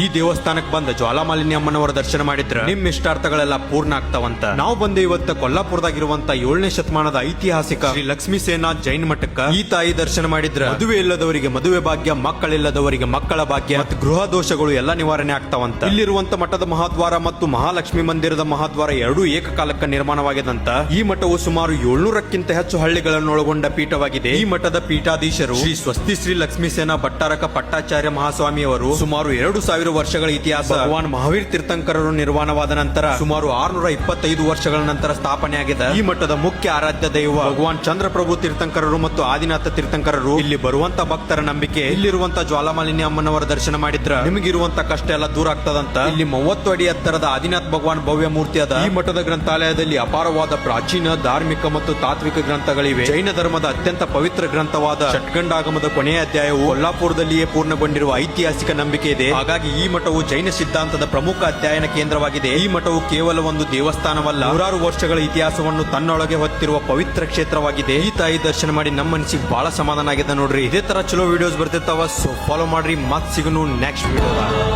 ಈ ದೇವಸ್ಥಾನಕ್ಕೆ ಬಂದ ಜ್ವಾಲಾಮಾಲಿನಿ ಅಮ್ಮನವರ ದರ್ಶನ ಮಾಡಿದ್ರ ನಿಮ್ ಇಷ್ಟಾರ್ಥಗಳೆಲ್ಲ ಪೂರ್ಣ ಆಗ್ತಾವಂತ. ನಾವು ಬಂದ ಇವತ್ತ ಕೊಲ್ಲಾಪುರದಾಗಿರುವಂತ 7ನೇ ಶತಮಾನದ ಐತಿಹಾಸಿಕ ಶ್ರೀ ಲಕ್ಷ್ಮೀ ಸೇನಾ ಜೈನ್ ಮಠಕ್ಕ ಈ ತಾಯಿ ದರ್ಶನ ಮಾಡಿದ್ರ ಮದುವೆ ಇಲ್ಲದವರಿಗೆ ಮದುವೆ ಭಾಗ್ಯ, ಮಕ್ಕಳಿಲ್ಲದವರಿಗೆ ಮಕ್ಕಳ ಭಾಗ್ಯ ಮತ್ತು ಗೃಹ ದೋಷಗಳು ಎಲ್ಲ ನಿವಾರಣೆ ಆಗ್ತಾವಂತ. ಇಲ್ಲಿರುವಂತ ಮಠದ ಮಹಾದ್ವಾರ ಮತ್ತು ಮಹಾಲಕ್ಷ್ಮಿ ಮಂದಿರದ ಮಹಾದ್ವಾರ ಎರಡೂ ಏಕಕಾಲಕ್ಕ ನಿರ್ಮಾಣವಾಗಿದಂತ. ಈ ಮಠವು ಸುಮಾರು 700ಕ್ಕಿಂತ ಹೆಚ್ಚು ಹಳ್ಳಿಗಳನ್ನು ಒಳಗೊಂಡ ಪೀಠವಾಗಿದೆ. ಈ ಮಠದ ಪೀಠಾಧೀಶರು ಶ್ರೀ ಸ್ವಸ್ತಿ ಶ್ರೀ ಲಕ್ಷ್ಮೀ ಸೇನಾ ಭಟ್ಟಾರಕ ಪಟ್ಟಾಚಾರ್ಯ ಮಹಾಸ್ವಾಮಿಯವರು ಸುಮಾರು 2000 ವರ್ಷಗಳ ಇತಿಹಾಸ. ಭಗವಾನ್ ಮಹಾವೀರ್ ತೀರ್ಥಂಕರರು ನಿರ್ಮಾಣವಾದ ನಂತರ ಸುಮಾರು 625 ವರ್ಷಗಳ ನಂತರ ಸ್ಥಾಪನೆಯಾಗಿದೆ. ಈ ಮಠದ ಮುಖ್ಯ ಆರಾಧ್ಯ ದೈವ ಭಗವಾನ್ ಚಂದ್ರಪ್ರಭು ತೀರ್ಥಂಕರರು ಮತ್ತು ಆದಿನಾಥ ತೀರ್ಥಂಕರರು. ಇಲ್ಲಿ ಬರುವಂತ ಭಕ್ತರ ನಂಬಿಕೆ ಇಲ್ಲಿರುವಂತ ಜ್ವಾಲಾಮಾಲಿನಿ ಅಮ್ಮನವರ ದರ್ಶನ ಮಾಡಿದ್ರ ನಿಮಗಿರುವಂತ ಕಷ್ಟ ಎಲ್ಲ ದೂರ ಆಗ್ತದಂತ. ಇಲ್ಲಿ 30 ಅಡಿ ಎತ್ತರದ ಆದಿನಾಥ್ ಭಗವಾನ್ ಭವ್ಯ ಮೂರ್ತಿ ಅದ. ಈ ಮಠದ ಗ್ರಂಥಾಲಯದಲ್ಲಿ ಅಪಾರವಾದ ಪ್ರಾಚೀನ ಧಾರ್ಮಿಕ ಮತ್ತು ತಾತ್ವಿಕ ಗ್ರಂಥಗಳಿವೆ. ಜೈನ ಧರ್ಮದ ಅತ್ಯಂತ ಪವಿತ್ರ ಗ್ರಂಥವಾದ ಷಟ್ಗಂಡಾಗಮದ ಕೊನೆಯ ಅಧ್ಯಾಯವು ಕೊಲ್ಲಾಪುರದಲ್ಲಿಯೇ ಪೂರ್ಣಗೊಂಡಿರುವ ಐತಿಹಾಸಿಕ ನಂಬಿಕೆ ಇದೆ. ಹಾಗಾಗಿ ಈ ಮಠವು ಜೈನ ಸಿದ್ಧಾಂತದ ಪ್ರಮುಖ ಅಧ್ಯಯನ ಕೇಂದ್ರವಾಗಿದೆ. ಈ ಮಠವು ಕೇವಲ ಒಂದು ದೇವಸ್ಥಾನವಲ್ಲ, 100 ವರ್ಷಗಳ ಇತಿಹಾಸವನ್ನು ತನ್ನೊಳಗೆ ಹೊತ್ತಿರುವ ಪವಿತ್ರ ಕ್ಷೇತ್ರವಾಗಿದೆ. ಈ ತಾಯಿ ದರ್ಶನ ಮಾಡಿ ನಮ್ಮ ಮನಸ್ಸಿಗೆ ಬಹಳ ಸಮಾಧಾನ ಆಗಿದೆ ನೋಡ್ರಿ. ಇದೇ ತರ ಚಲೋ ವಿಡಿಯೋಸ್ ಬರ್ತಿರ್ತಾವ, ಸೊ ಫಾಲೋ ಮಾಡ್ರಿ. ಮತ್ ಸಿಗನು ನೆಕ್ಸ್ಟ್ ವಿಡಿಯೋದಾಗ.